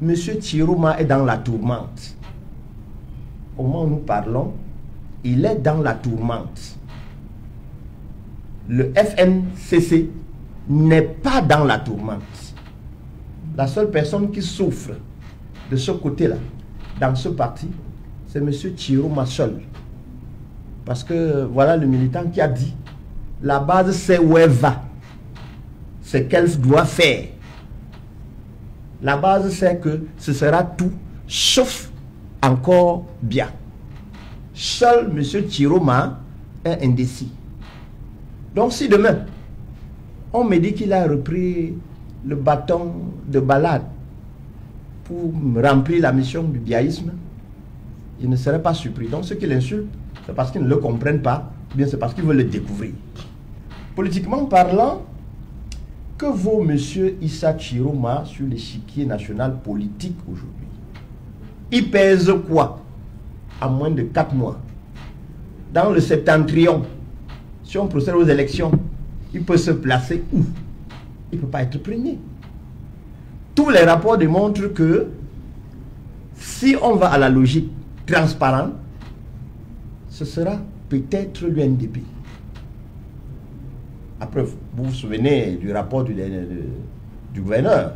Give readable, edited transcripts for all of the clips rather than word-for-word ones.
M. Chiroma est dans la tourmente. Au moment où nous parlons, il est dans la tourmente. Le FNCC n'est pas dans la tourmente. La seule personne qui souffre de ce côté-là, dans ce parti, c'est M. Chiroma seul. Parce que voilà le militant qui a dit, la base sait où elle va, c'est qu'elle doit faire. La base c'est que ce sera tout, sauf encore bien. Seul M. Chiroma est indécis. Donc si demain, on me dit qu'il a repris le bâton de balade pour remplir la mission du biaïsme, je ne serais pas surpris. Donc ceux qui l'insultent, c'est parce qu'ils ne le comprennent pas, ou bien c'est parce qu'ils veulent le découvrir. Politiquement parlant, que vaut M. Issa Chiroma sur l'échiquier national politique aujourd'hui? Il pèse quoi en moins de 4 mois? Dans le septentrion, si on procède aux élections, il peut se placer où? Il ne peut pas être premier. Tous les rapports démontrent que si on va à la logique transparente, ce sera peut-être l'UNDP. Après, vous vous souvenez du rapport du gouverneur,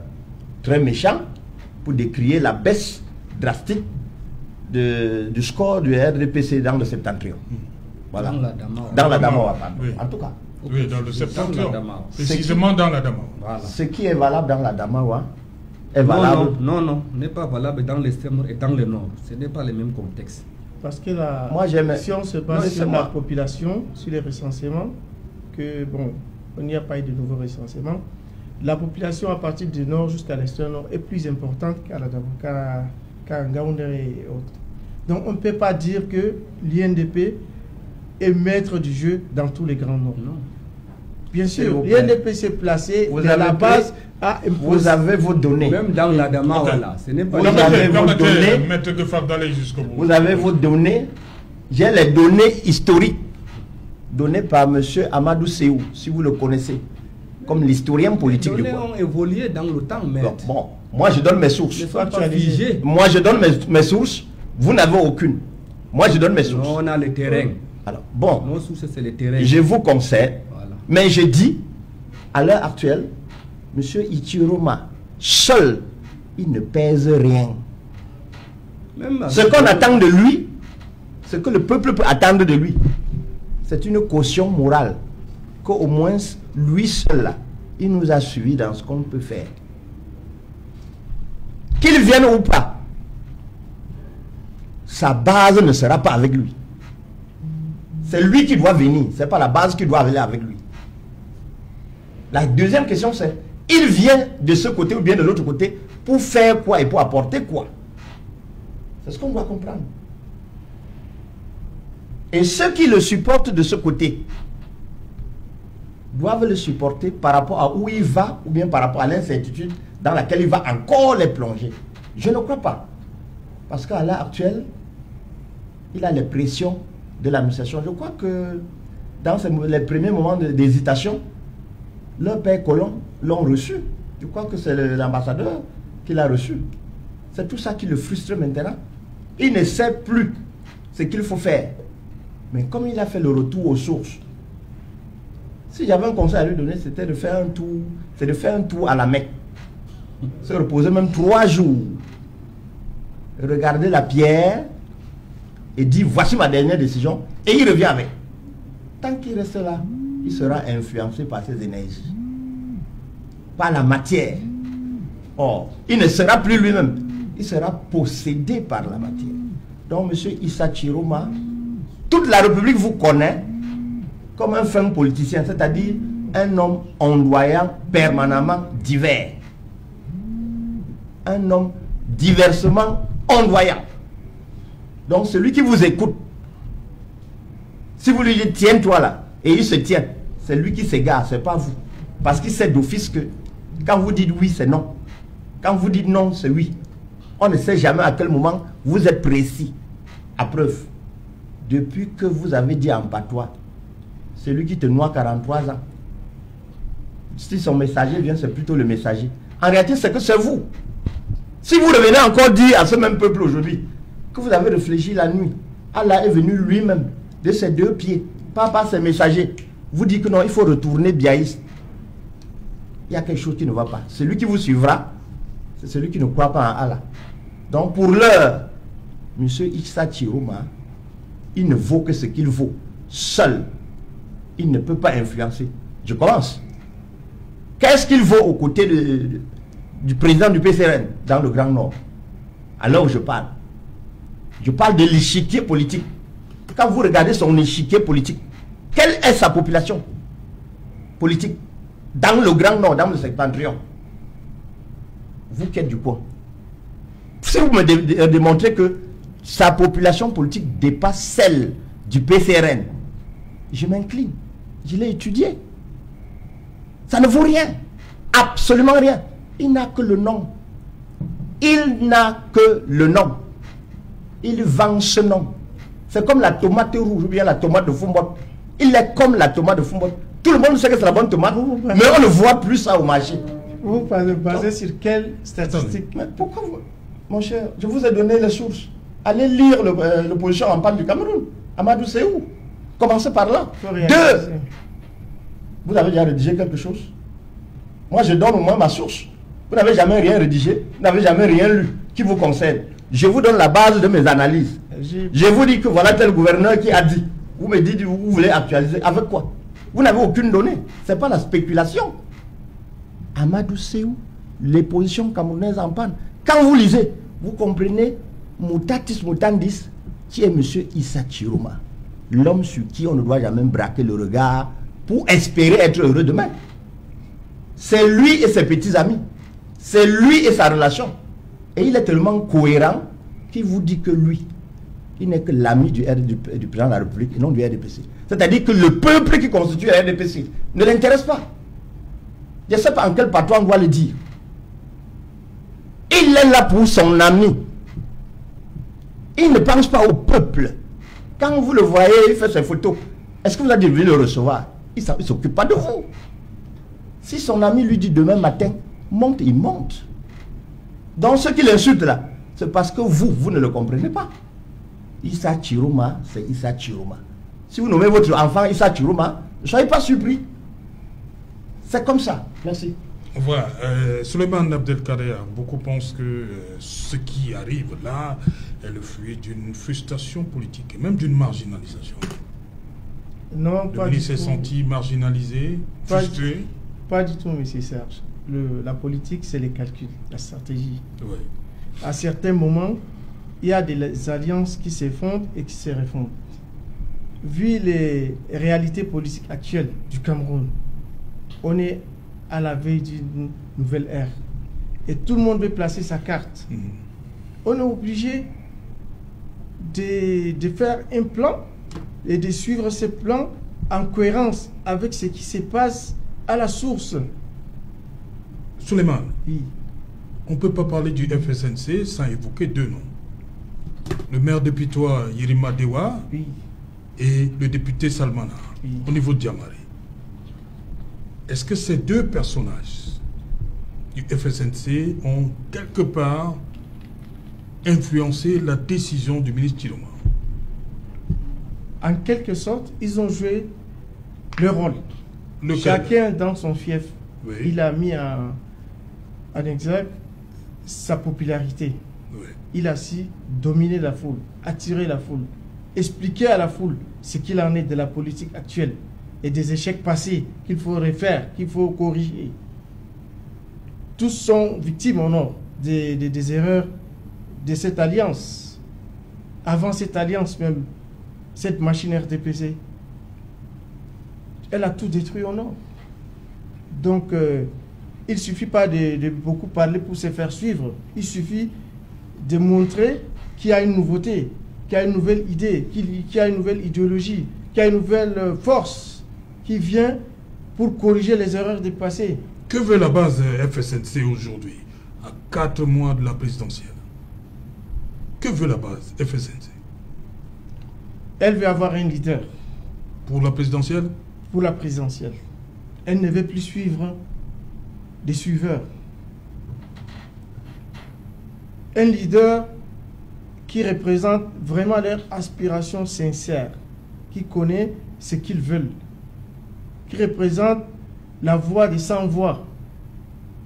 très méchant, pour décrier la baisse drastique du score du RDPC dans le septentrion. Voilà. Dans la Damawa, pardon. Oui. En tout cas. Oui, dans le septentrion. Précisément dans la Damawa. Voilà. Ce qui est valable dans la Damawa est valable. Non, n'est pas valable dans l'extrême nord et dans le nord. Ce n'est pas le même contexte. Parce que si on se base sur la population, sur les recensements, que bon, on n'y a pas eu de nouveaux recensements, la population à partir du nord jusqu'à l'extrême nord est plus importante qu'à Ngaoundéré et autres. Donc on ne peut pas dire que l'INDP est maître du jeu dans tous les grands nords. Non. Bien sûr, l'INDP s'est placé à la base à imposer. Vous avez vos données. Même dans la Dama, voilà. Ce n'est pas vous avez vos données. Vous avez vos données. J'ai les données historiques données par M. Amadou Seou, si vous le connaissez, comme l'historien politique du coin. Les données ont évolué dans le temps, mais... Bon, moi je donne mes sources. Figé. Moi je donne mes sources, vous n'avez aucune. Moi je donne mes sources. Non, on a le terrain. Alors, bon, nos sources c'est le terrain. Je vous conseille, voilà. Mais je dis, à l'heure actuelle, M. Ichiroma, seul, il ne pèse rien. Ce qu'on attend de lui, ce que le peuple peut attendre de lui, c'est une caution morale. Qu'au moins, lui seul, là, il nous a suivis dans ce qu'on peut faire. Qu'il vienne ou pas, sa base ne sera pas avec lui. C'est lui qui doit venir, ce n'est pas la base qui doit aller avec lui. La deuxième question c'est, il vient de ce côté ou bien de l'autre côté pour faire quoi et pour apporter quoi? C'est ce qu'on doit comprendre. Et ceux qui le supportent de ce côté doivent le supporter par rapport à où il va ou bien par rapport à l'incertitude dans laquelle il va encore les plonger. Je ne crois pas. Parce qu'à l'heure actuelle, il a les pressions de l'administration. Je crois que dans les premiers moments d'hésitation, leur père colon l'ont reçu. Je crois que c'est l'ambassadeur qui l'a reçu. C'est tout ça qui le frustre maintenant. Il ne sait plus ce qu'il faut faire. Mais comme il a fait le retour aux sources, si j'avais un conseil à lui donner, c'était de faire un tour, c'est de faire un tour à la Mecque. Se reposer même 3 jours. Regarder la pierre et dire voici ma dernière décision, et il revient avec. Tant qu'il reste là, il sera influencé par ses énergies, par la matière. Or, il ne sera plus lui-même, il sera possédé par la matière. Donc M. Issa Chiroma, toute la République vous connaît comme un fin politicien, c'est-à-dire un homme ondoyant permanemment divers, un homme diversement ondoyant. Donc celui qui vous écoute, si vous lui dites tiens-toi là, et il se tient, c'est lui qui s'égare, c'est pas vous. Parce qu'il sait d'office que quand vous dites oui, c'est non. Quand vous dites non, c'est oui. On ne sait jamais à quel moment vous êtes précis. À preuve, depuis que vous avez dit en patois, celui qui te noie 43 ans, si son messager vient, c'est plutôt le messager. En réalité, c'est que c'est vous. Si vous revenez encore dire à ce même peuple aujourd'hui que vous avez réfléchi la nuit, Allah est venu lui-même de ses 2 pieds, pas par ses messagers, vous dit que non, il faut retourner biaïste. Il y a quelque chose qui ne va pas. Celui qui vous suivra, c'est celui qui ne croit pas en Allah. Donc pour l'heure, M. Issa Chiroma, il ne vaut que ce qu'il vaut. Seul, il ne peut pas influencer. Je commence. Qu'est-ce qu'il vaut aux côtés du président du PCRN dans le Grand Nord? Alors je parle. Je parle de l'échiquier politique. Quand vous regardez son échiquier politique, quelle est sa population politique dans le Grand Nord, dans le septentrion? Vous qui êtes du coin. Si vous me démontrez que sa population politique dépasse celle du PCRN, je m'incline. Je l'ai étudié. Ça ne vaut rien. Absolument rien. Il n'a que le nom. Il n'a que le nom. Il vend ce nom. C'est comme la tomate rouge ou bien la tomate de Fumbot. Il est comme la tomate de Fumbot. Tout le monde sait que c'est la bonne tomate, mais on ne voit plus ça au marché. Vous basez sur quelle statistique? Mais pourquoi vous... Mon cher, je vous ai donné les sources. Allez lire l'opposition en parle du Cameroun. Amadou, c'est où? Commencez par là. 2. Vous avez déjà rédigé quelque chose? Moi, je donne au moins ma source. Vous n'avez jamais rien rédigé. Vous n'avez jamais rien lu qui vous concerne. Je vous donne la base de mes analyses. Je vous dis que voilà tel gouverneur qui a dit. Vous me dites, vous voulez actualiser. Avec quoi? Vous n'avez aucune donnée. Ce n'est pas la spéculation. Amadou, c'est où? Les positions camerounaises en panne. Quand vous lisez, vous comprenez Moutatis Moutandis, qui est M. Issa Chiroma, l'homme sur qui on ne doit jamais braquer le regard pour espérer être heureux demain. C'est lui et ses petits amis. C'est lui et sa relation. Et il est tellement cohérent qu'il vous dit que lui, il n'est que l'ami du président de la République et non du RDPC. C'est-à-dire que le peuple qui constitue le RDPC ne l'intéresse pas. Je ne sais pas en quel patois on doit le dire. Il est là pour son ami. Il ne pense pas au peuple. Quand vous le voyez, il fait ses photos. Est-ce que vous avez dû le recevoir? Il ne s'occupe pas de vous. Si son ami lui dit demain matin, monte, il monte. Donc ce qu'il insulte là, c'est parce que vous ne le comprenez pas. Issa Chiroma, c'est Issa Chiroma. Si vous nommez votre enfant Issa Chiroma, ne soyez pas surpris. C'est comme ça. Merci. Voilà. Souleymane Abdelkader, beaucoup pensent que ce qui arrive là est le fruit d'une frustration politique et même d'une marginalisation. Non, pas du tout. Il s'est senti marginalisé, frustré. Pas du tout, M. Serge. La politique, c'est les calculs, la stratégie. Oui. À certains moments, il y a des alliances qui s'effondrent et qui se refondent. Vu les réalités politiques actuelles du Cameroun, on est à la veille d'une nouvelle ère. Et tout le monde veut placer sa carte. On est obligé de faire un plan et de suivre ce plan en cohérence avec ce qui se passe à la source. Souleymane, oui. On ne peut pas parler du FSNC sans évoquer 2 noms. Le maire de Pitois, Yirima Dewa, oui. Et le député Salmana, oui. Au niveau de Diamari. Est-ce que ces 2 personnages du FSNC ont quelque part influencé la décision du ministre Chiroma? En quelque sorte, ils ont joué leur rôle. Chacun dans son fief. Oui. Il a mis en exergue sa popularité. Oui. Il a su dominer la foule, attirer la foule, expliquer à la foule ce qu'il en est de la politique actuelle et des échecs passés qu'il faut refaire, qu'il faut corriger. Tous sont victimes au nord des erreurs de cette alliance. Avant cette alliance même, cette machine RDPC, elle a tout détruit au nord. Donc, il ne suffit pas de beaucoup parler pour se faire suivre. Il suffit de montrer qu'il y a une nouveauté, qu'il y a une nouvelle idée, qu'il y a une nouvelle idéologie, qu'il y a une nouvelle force qui vient pour corriger les erreurs du passé. Que veut la base FSNC aujourd'hui, à 4 mois de la présidentielle? Que veut la base FSNC? Elle veut avoir un leader. Pour la présidentielle? Pour la présidentielle. Elle ne veut plus suivre des suiveurs. un leader qui représente vraiment leurs aspirations sincères, qui connaît ce qu'ils veulent, qui représente la voix des sans-voix,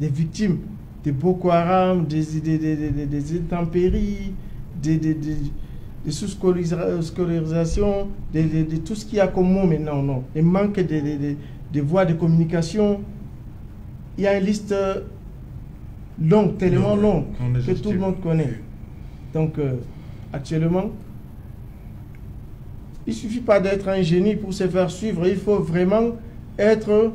des victimes de Boko Haram, des intempéries, des sous-scolarisation, de tout ce qu'il y a comme mot maintenant, non. Il manque de voies de communication. Il y a une liste longue, tellement longue, que tout le monde connaît. Donc, actuellement, il ne suffit pas d'être un génie pour se faire suivre. Il faut vraiment être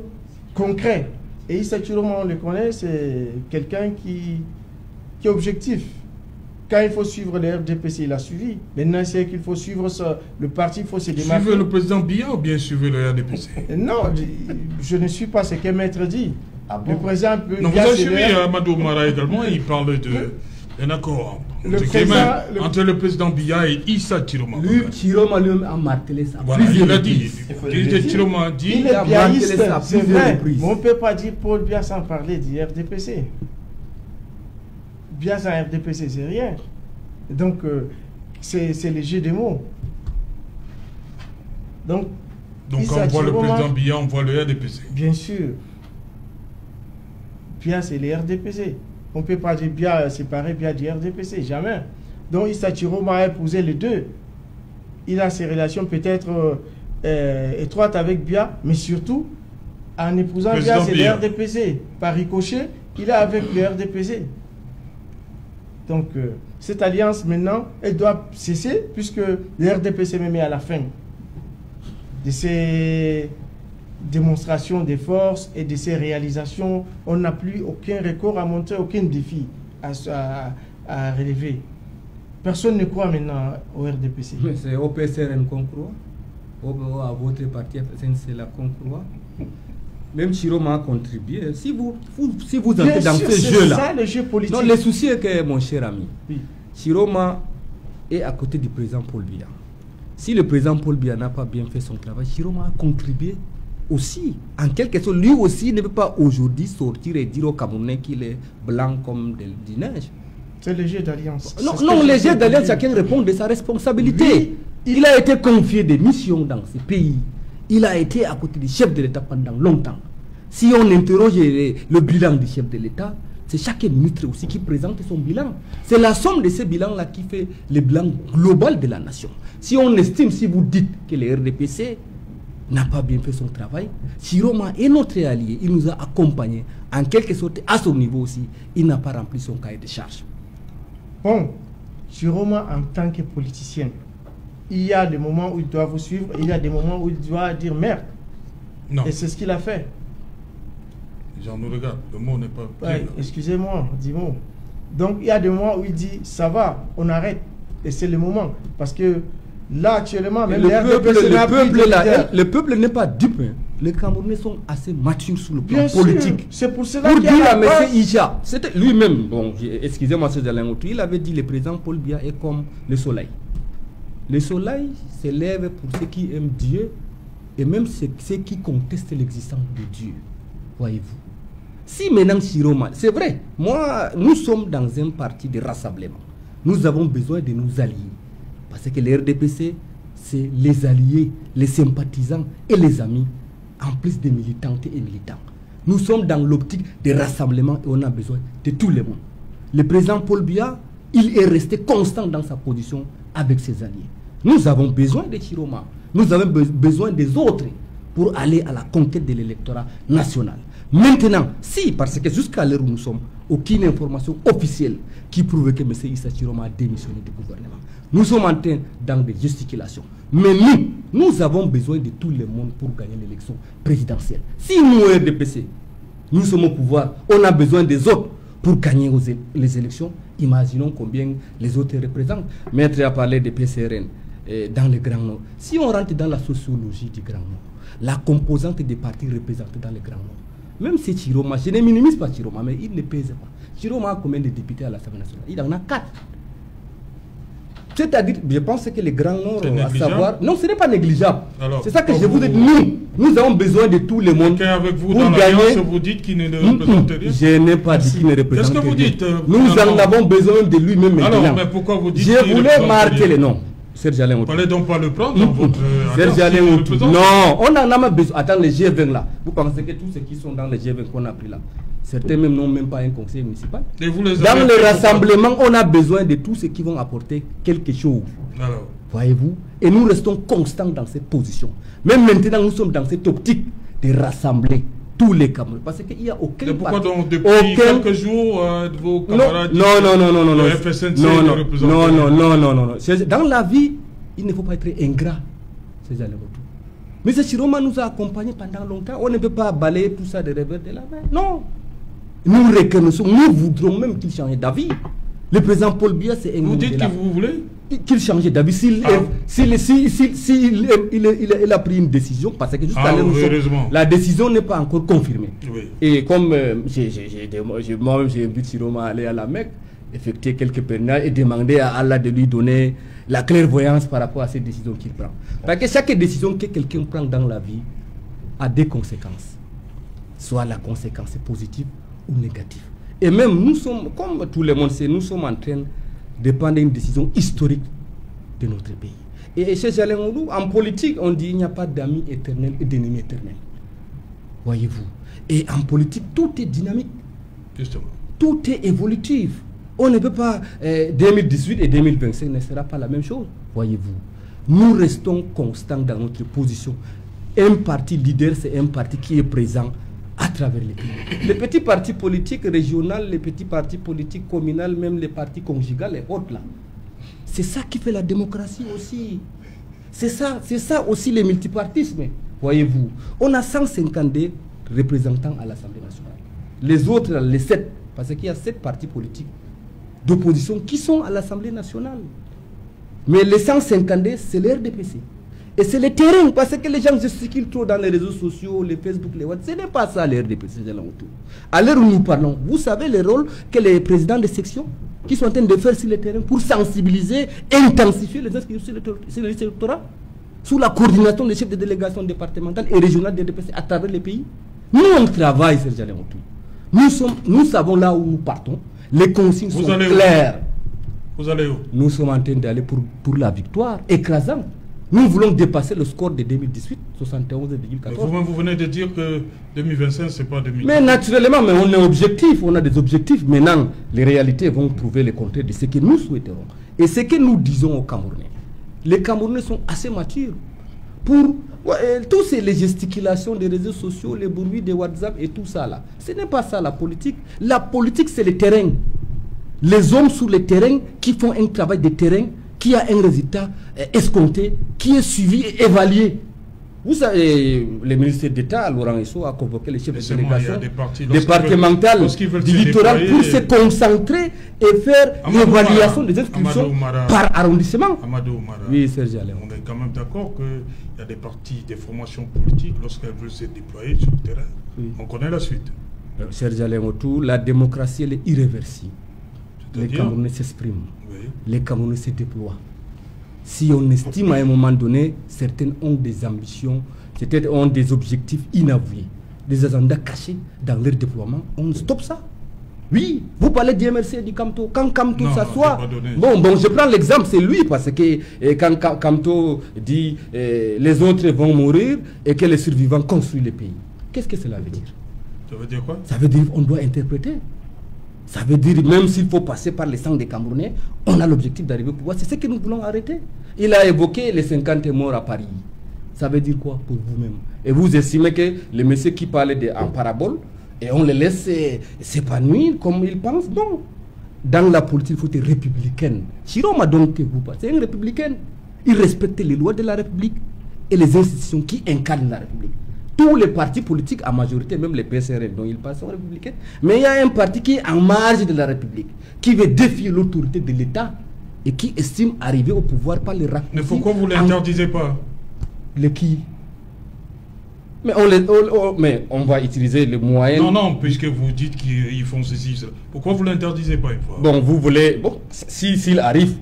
concret. Et Issa Chiroma, on le connaît, c'est quelqu'un qui est objectif. Quand il faut suivre le RDPC, il a suivi. Maintenant, c'est qu'il faut suivre le parti, il faut se démarquer. Suivez le président Biya ou bien suivez le RDPC? Non, je ne suis pas ce que Maître dit. Ah bon? Le président non, vous avez suivi Amadou Mara également, il parle d'un accord entre le président Biya et Issa Chiroma. Lui, Chiroma lui-même a martelé ça. Voilà, il a dit. Chiroma a dit. Il est biaïste, c'est vrai. Mais on ne peut pas dire Paul Biya sans parler du RDPC. Biya sans RDPC, c'est rien. Donc, c'est léger des mots. Donc quand on voit le président Biya, on voit le RDPC. Bien sûr. Biya, c'est le RDPC. On ne peut pas dire Biya séparé Biya du RDPC, jamais. Donc Issa Chiroma a épousé les deux. Il a ses relations peut-être étroites avec Biya, mais surtout, en épousant Biya, c'est le RDPC. Par ricochet, il est avec le RDPC. Donc, cette alliance, maintenant, elle doit cesser, puisque le RDPC me met à la fin de ces démonstrations de force et de ces réalisations. On n'a plus aucun record à montrer, aucun défi à relever. Personne ne croit maintenant au RDPC. Mais c'est au PCRN qu'on croit. À votre parti, c'est là qu'on croit. Même Chiroma a contribué. Si vous entrez dans ce jeu-là. C'est ça le jeu politique. Non, le souci est que, mon cher ami, oui. Chiroma est à côté du président Paul Biya. Si le président Paul Biya n'a pas bien fait son travail, Chiroma a contribué aussi. En quelque sorte, lui aussi ne peut pas aujourd'hui sortir et dire aux Camerounais qu'il est blanc comme du neige. C'est le jeu d'alliance. Non, le jeu d'alliance, chacun répond de sa responsabilité. Il a été confié des missions dans ce pays. Il a été à côté du chef de l'État pendant longtemps. Si on interroge le bilan du chef de l'État, c'est chaque ministre aussi qui présente son bilan. C'est la somme de ces bilans-là qui fait le bilan global de la nation. Si on estime, si vous dites que le RDPC n'a pas bien fait son travail, Chiroma est notre allié, il nous a accompagnés en quelque sorte à son niveau aussi, il n'a pas rempli son cahier de charge. Bon, Chiroma en tant que politicien, il y a des moments où il doit vous suivre, il y a des moments où il doit dire merde. Non. Et c'est ce qu'il a fait. Jean nous regarde, le mot n'est pas... Ouais, excusez-moi, dis-moi. Donc il y a des moments où il dit ça va, on arrête. Et c'est le moment. Parce que là actuellement, même le peuple n'est pas dupe. Les Camerounais sont assez matures sur le plan politique. C'est pour cela pour dire à M. Ija, c'était lui-même, bon, excusez-moi, il avait dit le président Paul Biya est comme le soleil. Le soleil s'élève pour ceux qui aiment Dieu et même ceux qui contestent l'existence de Dieu. Voyez-vous. Si maintenant Chiroma, c'est vrai, nous sommes dans un parti de rassemblement. Nous avons besoin de nous allier. Parce que le RDPC, c'est les alliés, les sympathisants et les amis, en plus des militantes et militants. Nous sommes dans l'optique de rassemblement et on a besoin de tout le monde. Le président Paul Biya, il est resté constant dans sa position avec ses alliés. Nous avons besoin de Chiroma. Nous avons besoin des autres pour aller à la conquête de l'électorat national. Maintenant, si, parce que jusqu'à l'heure où nous sommes, aucune information officielle qui prouve que M. Issa Chiroma a démissionné du gouvernement. Nous sommes en train dans des gesticulations. Mais nous avons besoin de tout le monde pour gagner l'élection présidentielle. Si nous, RDPC, nous sommes au pouvoir, on a besoin des autres pour gagner les élections. Imaginons combien les autres représentent. Maître a parlé de PCRN dans le Grand Nord. Si on rentre dans la sociologie du Grand Nord, la composante des partis représentés dans le Grand Nord, même si Chiroma, je ne minimise pas Chiroma, mais il ne pèse pas. Chiroma a combien de députés à l'Assemblée nationale? Il en a 4. C'est-à-dire, je pense que les grands noms, à savoir... Non, ce n'est pas négligeable. C'est ça que je vous ai dit. Nous avons besoin de tout le monde. Avec vous, dans l'alliance, vous dites qu'il ne représente rien. Je n'ai pas dit qu'il ne représente rien. Qu'est-ce que vous dites? Nous en avons besoin de lui-même maintenant. Alors, mais pourquoi vous dites je voulais marquer les noms. Serge Alain Outou. Vous n'allez donc pas le prendre dans votre... Serge Alain Outou. Non, on en a besoin. Attends, les G20 là. Vous pensez que tous ceux qui sont dans les G20 qu'on a pris là, certains même n'ont même pas un conseil municipal. Dans le rassemblement, on a besoin de tous ceux qui vont apporter quelque chose. Alors. Voyez-vous? Et nous restons constants dans cette position. Même maintenant, nous sommes dans cette optique de rassembler tous les Camerounais. Parce qu'il n'y a aucun... Pourquoi donc depuis quelques jours, vos camarades... Non. Le FSNC ne représente pas. Non. Dans la vie, il ne faut pas être ingrat. Mais M. Chiroma nous a accompagnés pendant longtemps. On ne peut pas balayer tout ça de revers de la main. Non. Nous reconnaissons, nous voudrons même qu'il change d'avis. Le président Paul Biya, c'est un... Vous dites que vous voulez qu'il change d'avis. S'il a pris une décision, parce que jusqu'à l'heure, la décision n'est pas encore confirmée. Oui. Et comme moi-même, j'ai invité Chiroma à aller à la Mecque, effectuer quelques pèlerinages et demander à Allah de lui donner la clairvoyance par rapport à ces décisions qu'il prend. Parce que chaque décision que quelqu'un prend dans la vie a des conséquences. Soit la conséquence positive ou négative. Et même nous sommes, comme tout le monde sait, nous sommes en train de prendre une décision historique de notre pays. Et chez Alain Outou, en politique, on dit qu'il n'y a pas d'amis éternels et d'ennemis éternels. Voyez-vous. Et en politique, tout est dynamique. Justement. Tout est évolutif. On ne peut pas... 2018 et 2025 ne sera pas la même chose. Voyez-vous. Nous restons constants dans notre position. Un parti leader, c'est un parti qui est présent à travers les pays. Les petits partis politiques régionaux, les petits partis politiques communaux, même les partis conjugaux et autres là. C'est ça qui fait la démocratie aussi. C'est ça aussi le multipartisme. Voyez-vous, on a 152 représentants à l'Assemblée nationale. Les autres, les 7, parce qu'il y a 7 partis politiques d'opposition qui sont à l'Assemblée nationale. Mais les 152, c'est l'RDPC. Et c'est le terrain, parce que les gens gesticulent trop dans les réseaux sociaux, les Facebook, les WhatsApp. Ce n'est pas ça l'RDPC. À l'heure où nous parlons, vous savez le rôle que les présidents de section qui sont en train de faire sur le terrain pour sensibiliser, intensifier les inscriptions sur le électorat sous la coordination des chefs de délégation départementale et régionale des RDPC à travers les pays. Nous, on travaille, Serge Alain Outou. Nous savons là où nous partons. Les consignes sont claires. Vous allez où? Nous sommes en train d'aller pour la victoire écrasante. Nous voulons dépasser le score de 2018, 71,14. Vous venez de dire que 2025, ce n'est pas 2018. Mais naturellement, mais on est objectif, on a des objectifs. Maintenant, les réalités vont prouver le contraire de ce que nous souhaiterons. Et ce que nous disons aux Camerounais. Les Camerounais sont assez matures pour tous ces gesticulations des réseaux sociaux, les bruits de WhatsApp et tout ça là. Ce n'est pas ça la politique. La politique, c'est le terrain. Les hommes sur le terrain qui font un travail de terrain, qui a un résultat escompté, qui est suivi et évalué. Vous savez, le ministre d'État, Laurent Esso, a convoqué les chefs de délégation départementales du littoral pour se concentrer et faire l'évaluation des inscriptions par arrondissement. Oui, Serge Alain. On est quand même d'accord qu'il y a des partis, des formations politiques, lorsqu'elles veulent se déployer sur le terrain. Oui. On connaît la suite. Serge Alain Outou, la démocratie, elle est irréversible. Les Camerounais s'expriment. Oui. Les Camerounais se déploient. Si on estime à un moment donné, certaines ont des ambitions, certaines ont des objectifs inavoués, des agendas cachés dans leur déploiement, on stoppe ça. Oui, vous parlez du MRC et du Camto. Quand Camto s'assoit, bon, je prends l'exemple, c'est lui, parce que quand Camto dit les autres vont mourir et que les survivants construisent le pays. Qu'est-ce que cela veut dire? Ça veut dire quoi? Ça veut dire qu'on doit interpréter. Ça veut dire, même s'il faut passer par les sangs des Camerounais, on a l'objectif d'arriver au pouvoir. C'est ce que nous voulons arrêter. Il a évoqué les 50 morts à Paris. Ça veut dire quoi pour vous-même? Et vous estimez que les messieurs qui parlent en parabole, et on les laisse s'épanouir comme ils pensent? Non. Dans la politique, il faut être républicaine. Chiroma donc que vous parlez, c'est un républicain. Il respecte les lois de la République et les institutions qui incarnent la République. Tous les partis politiques, en majorité, même les PSRL dont ils parlent, sont républicains. Mais il y a un parti qui est en marge de la République, qui veut défier l'autorité de l'État et qui estime arriver au pouvoir par les raccourcis. Mais pourquoi vous ne l'interdisez pas? Les qui? Mais on va utiliser les moyens. Non, puisque vous dites qu'ils font ceci, cela. Pourquoi vous ne l'interdisez pas une fois? Bon, vous voulez... Bon, s'il arrive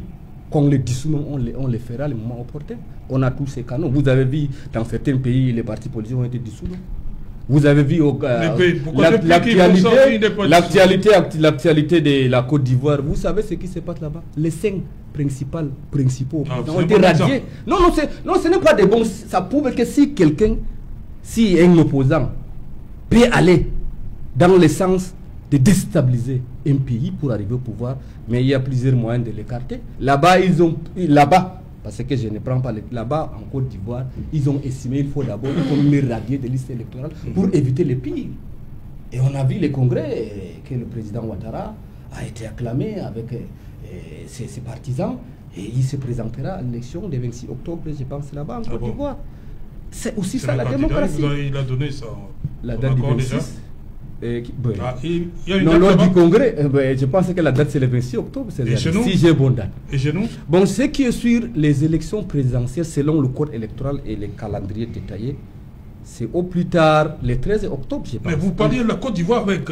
qu'on les dissout, on les fera le moment opportun. On a tous ces canons. Vous avez vu, dans certains pays, les partis politiques ont été dissous. Vous avez vu l'actualité de la Côte d'Ivoire. Vous savez ce qui se passe là-bas? Les 5 principaux ont été radiés. Non, ce n'est pas des bons. Ça prouve que si un opposant peut aller dans le sens de déstabiliser un pays pour arriver au pouvoir, mais il y a plusieurs moyens de l'écarter. Là-bas, parce que je ne prends pas là-bas en Côte d'Ivoire, ils ont estimé qu'il faut d'abord radier des listes électorales pour éviter le pire. Et on a vu les congrès que le président Ouattara a été acclamé avec ses partisans, et il se présentera à l'élection du 26 octobre, je pense, là-bas en Côte d'Ivoire. C'est aussi ça la démocratie. Il a donné ça. La date du 26. Lors du congrès, je pense que la date c'est le 26 octobre, si j'ai bonne date. Et chez nous? Bon, ce qui est sur les élections présidentielles, selon le code électoral et les calendriers détaillés, c'est au plus tard le 13 octobre, je pense. Mais vous parliez de la Côte d'Ivoire avec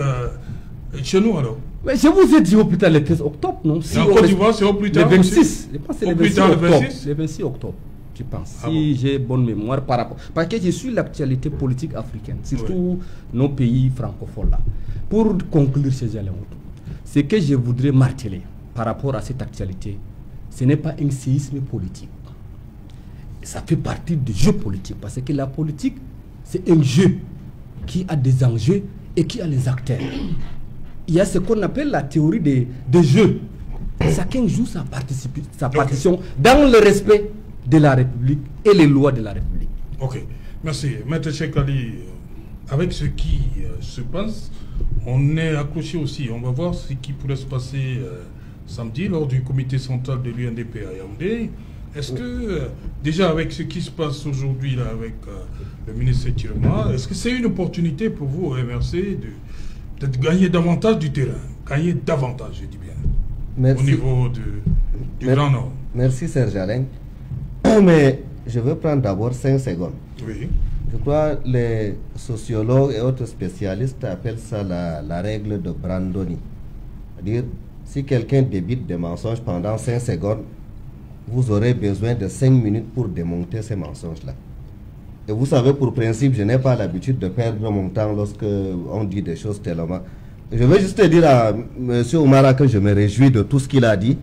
chez nous alors? Mais je vous ai dit au plus tard le 13 octobre, non? Si en Côte d'Ivoire, c'est au plus tard? Le 26, je pense que c'est le 26 octobre. Je pense, si j'ai bonne mémoire par rapport. Parce que je suis l'actualité politique africaine, surtout nos pays francophones là. Pour conclure, ce que je voudrais marteler par rapport à cette actualité, ce n'est pas un séisme politique. Ça fait partie du jeu politique, parce que la politique, c'est un jeu qui a des enjeux et qui a les acteurs. Il y a ce qu'on appelle la théorie des jeux. Chacun joue sa partition dans le respect de la République et les lois de la République. Ok, merci. Maître Cheikh Ali, avec ce qui se passe, on est accroché aussi. On va voir ce qui pourrait se passer samedi lors du comité central de l'UNDP à Yaoundé. Est-ce que, déjà avec ce qui se passe aujourd'hui avec le ministre Tiroma, est-ce que c'est une opportunité pour vous au MRC de gagner davantage du terrain, gagner davantage, je dis bien, merci. Au niveau du Grand Nord? Merci Serge Alain. Mais je veux prendre d'abord 5 secondes. Oui. Je crois que les sociologues et autres spécialistes appellent ça la règle de Brandoni. C'est-à-dire, si quelqu'un débite des mensonges pendant 5 secondes, vous aurez besoin de 5 minutes pour démonter ces mensonges-là. Et vous savez, pour principe, je n'ai pas l'habitude de perdre mon temps lorsque on dit des choses tellement... Je veux juste dire à M. Oumara que je me réjouis de tout ce qu'il a dit.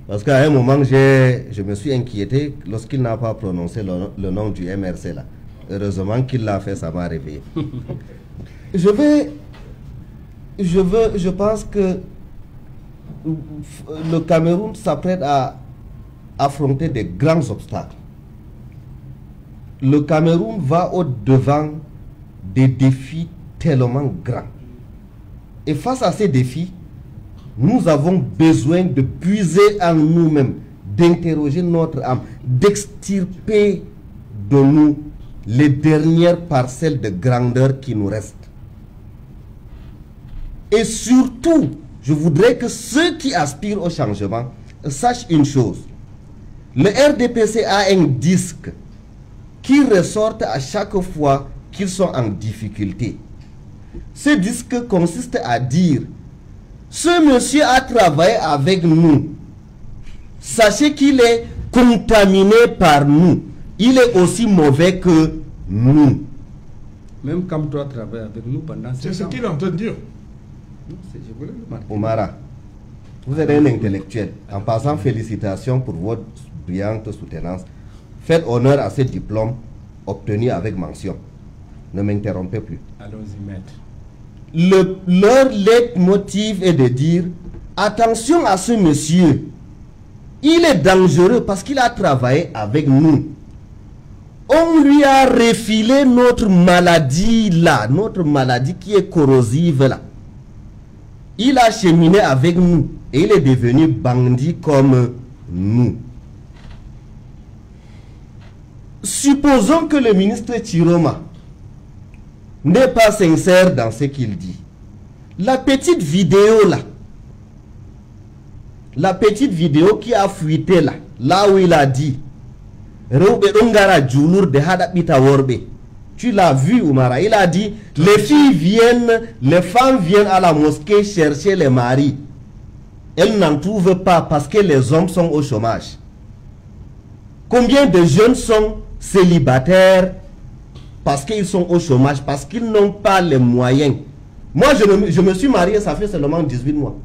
Parce qu'à un moment, je me suis inquiété lorsqu'il n'a pas prononcé le nom du MRC là. Heureusement qu'il l'a fait, ça m'a réveillé. Je pense que le Cameroun s'apprête à affronter des grands obstacles. Le Cameroun va au-devant des défis tellement grands. Et face à ces défis, nous avons besoin de puiser en nous-mêmes, d'interroger notre âme, d'extirper de nous les dernières parcelles de grandeur qui nous restent. Et surtout, je voudrais que ceux qui aspirent au changement sachent une chose. Le RDPC a un disque qui ressort à chaque fois qu'ils sont en difficulté. Ce disque consiste à dire: ce monsieur a travaillé avec nous. Sachez qu'il est contaminé par nous. Il est aussi mauvais que nous. Même quand toi travailles avec nous pendant 5 ans. C'est ce qu'il est en train de dire. Oumara, vous êtes un intellectuel. En passant, félicitations pour votre brillante soutenance. Faites honneur à ce diplôme obtenu avec mention. Ne m'interrompez plus. Allons-y, maître. Leur leitmotiv est de dire: attention à ce monsieur, il est dangereux parce qu'il a travaillé avec nous. On lui a refilé notre maladie là, notre maladie qui est corrosive là. Il a cheminé avec nous et il est devenu bandit comme nous. Supposons que le ministre Tiroma n'est pas sincère dans ce qu'il dit. La petite vidéo là, la petite vidéo qui a fuité là, là où il a dit: tu l'as vu, Oumara? Il a dit: les filles viennent, les femmes viennent à la mosquée chercher les maris. Elles n'en trouvent pas parce que les hommes sont au chômage. Combien de jeunes sont célibataires parce qu'ils sont au chômage, parce qu'ils n'ont pas les moyens? Moi, je me suis marié, ça fait seulement 18 mois.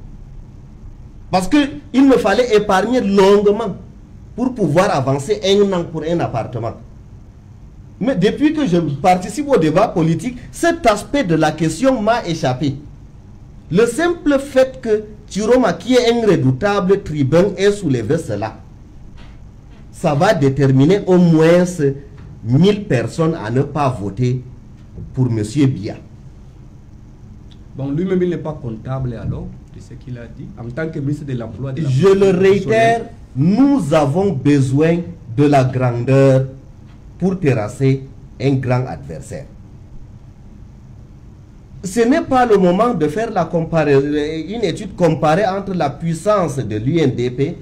Parce qu'il me fallait épargner longuement pour pouvoir avancer 1 an pour un appartement. Mais depuis que je participe au débat politique, cet aspect de la question m'a échappé. Le simple fait que Chiroma, qui est un redoutable tribun, ait soulevé cela, ça va déterminer au moins 1000 personnes à ne pas voter pour M. Biya. Bon, lui-même, il n'est pas comptable alors de ce qu'il a dit. En tant que ministre de l'Emploi... Je le réitère, nous avons besoin de la grandeur pour terrasser un grand adversaire. Ce n'est pas le moment de faire une étude comparée entre la puissance de l'UNDP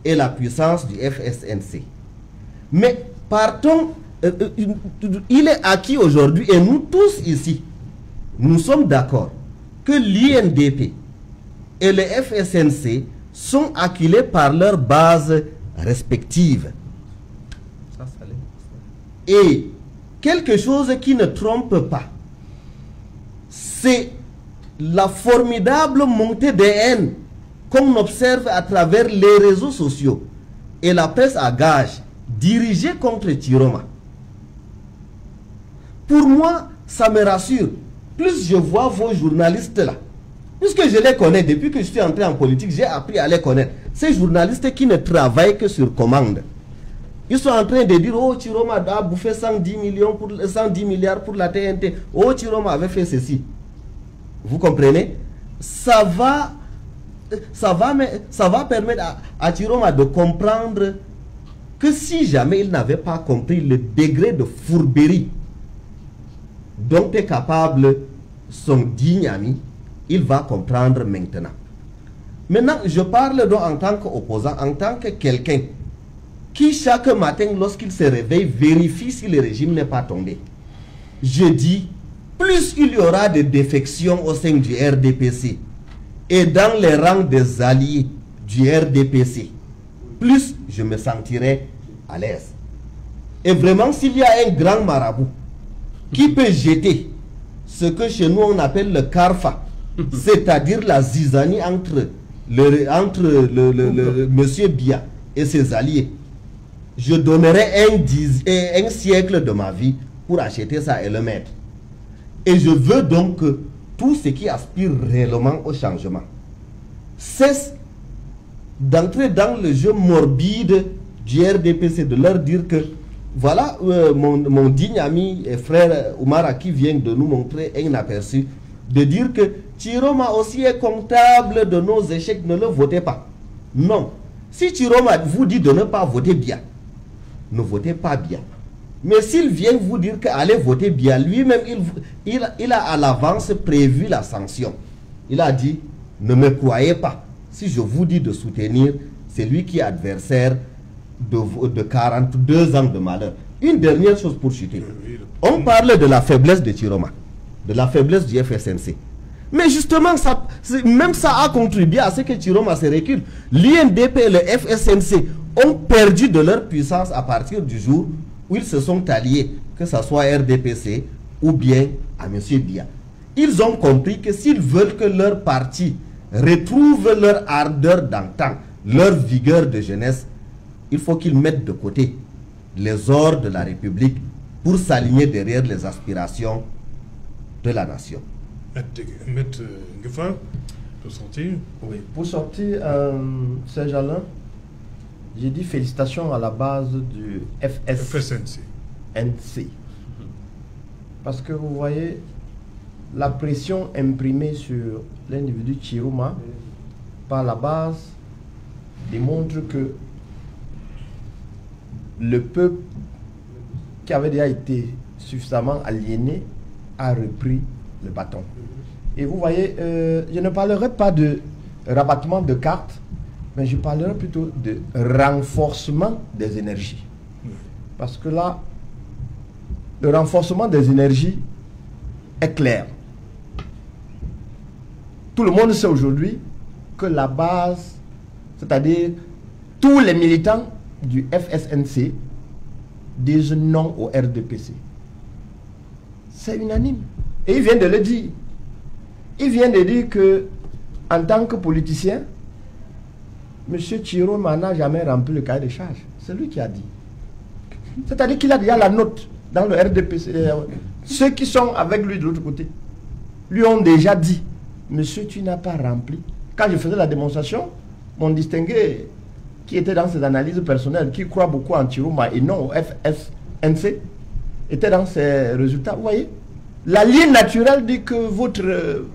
et la puissance du FSNC. Mais partons, il est acquis aujourd'hui, et nous tous ici, nous sommes d'accord que l'UNDP et le FSNC sont acculés par leurs bases respectives. Et quelque chose qui ne trompe pas, c'est la formidable montée des haines qu'on observe à travers les réseaux sociaux et la presse à gage dirigée contre Chiroma. Pour moi, ça me rassure. Plus je vois vos journalistes là, puisque je les connais depuis que je suis entré en politique, j'ai appris à les connaître. Ces journalistes qui ne travaillent que sur commande. Ils sont en train de dire, oh, Chiroma a bouffé 110 milliards pour la TNT. Oh, Chiroma avait fait ceci. Vous comprenez? Ça va permettre à Chiroma de comprendre que si jamais il n'avait pas compris le degré de fourberie dont est capable son digne ami, il va comprendre maintenant. Maintenant, je parle donc en tant qu'opposant, en tant que quelqu'un qui chaque matin, lorsqu'il se réveille, vérifie si le régime n'est pas tombé. Je dis, plus il y aura de défections au sein du RDPC et dans les rangs des alliés du RDPC, plus je me sentirai à l'aise. Et vraiment, s'il y a un grand marabout qui peut jeter ce que chez nous on appelle le karfa, c'est-à-dire la zizanie entre monsieur Biya et ses alliés, je donnerai un siècle de ma vie pour acheter ça et le mettre. Et je veux donc que tous ceux qui aspirent réellement au changement cessent d'entrer dans le jeu morbide du RDPC, de leur dire que voilà, mon digne ami et frère Oumara qui vient de nous montrer un aperçu, de dire que Chiroma aussi est comptable de nos échecs, ne le votez pas. Non. Si Chiroma vous dit de ne pas voter bien, ne votez pas bien. Mais s'il vient vous dire qu'allez voter bien, lui-même, il a à l'avance prévu la sanction. Il a dit, ne me croyez pas. Si je vous dis de soutenir, c'est lui qui est adversaire de 42 ans de malheur. Une dernière chose pour chuter. On parle de la faiblesse de Chiroma, de la faiblesse du FSNC. Mais justement, même ça a contribué à ce que Chiroma se recule. L'INDP et le FSNC ont perdu de leur puissance à partir du jour où ils se sont alliés, que ce soit RDPC ou bien à M. Biya. Ils ont compris que s'ils veulent que leur parti retrouve leur ardeur d'antan, leur vigueur de jeunesse, il faut qu'ils mettent de côté les ors de la République pour s'aligner derrière les aspirations de la nation. Maître Ngefar, pour sortir. Oui, pour sortir, Serge Alain, j'ai dit félicitations à la base du FSNC. Parce que vous voyez, la pression imprimée sur l'individu Chiroma par la base démontre que le peuple qui avait déjà été suffisamment aliéné a repris le bâton. Et vous voyez, je ne parlerai pas de rabattement de cartes, mais je parlerai plutôt de renforcement des énergies. Parce que là, le renforcement des énergies est clair. Tout le monde sait aujourd'hui que la base, c'est-à-dire tous les militants du FSNC disent non au RDPC. C'est unanime. Et il vient de le dire. Il vient de dire que, en tant que politicien, M. Chiroma n'a jamais rempli le cahier de charges. C'est lui qui a dit. C'est-à-dire qu'il a déjà la note dans le RDPC. Ceux qui sont avec lui de l'autre côté lui ont déjà dit, monsieur, tu n'as pas rempli. Quand je faisais la démonstration, mon distingué, qui était dans ses analyses personnelles, qui croit beaucoup en Chiroma et non au FSNC, était dans ses résultats. Vous voyez, la ligne naturelle dit que votre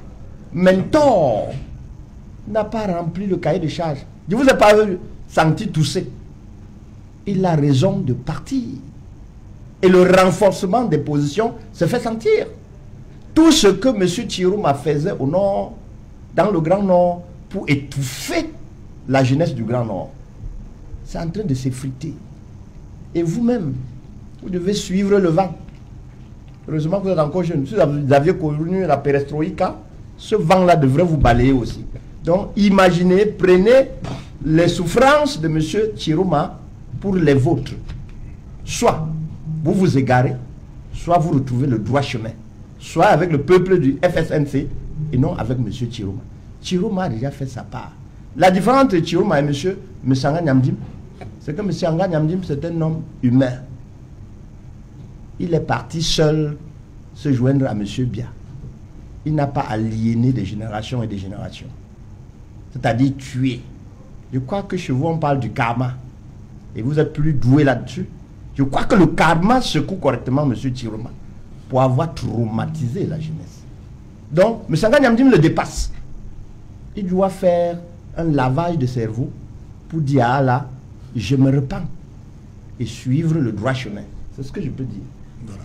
mentor n'a pas rempli le cahier de charges. Je ne vous ai pas senti tousser. Il a raison de partir. Et le renforcement des positions se fait sentir. Tout ce que M. Chiroma faisait au Nord, dans le Grand Nord, pour étouffer la jeunesse du Grand Nord, c'est en train de s'effriter. Et vous-même, vous devez suivre le vent. Heureusement que vous êtes encore jeune. Si vous aviez connu la perestroïka, ce vent-là devrait vous balayer aussi. Donc, imaginez, prenez les souffrances de M. Chiroma pour les vôtres. Soit vous vous égarez, soit vous retrouvez le droit chemin. Soit avec le peuple du FSNC et non avec M. Chiroma. Chiroma a déjà fait sa part. La différence entre Chiroma et M. Msanga Nyamdim, c'est que M. Msanga Nyamdim, c'est un homme humain. Il est parti seul se joindre à M. Bia. Il n'a pas aliéné des générations et des générations. C'est-à-dire tuer. Je crois que chez vous, on parle du karma. Et vous êtes plus doué là-dessus. Je crois que le karma secoue correctement M. Chiroma pour avoir traumatisé la jeunesse. Donc, M. Sanga Nyamdim le dépasse. Il doit faire un lavage de cerveau pour dire, ah là, je me repens et suivre le droit chemin. C'est ce que je peux dire. Voilà.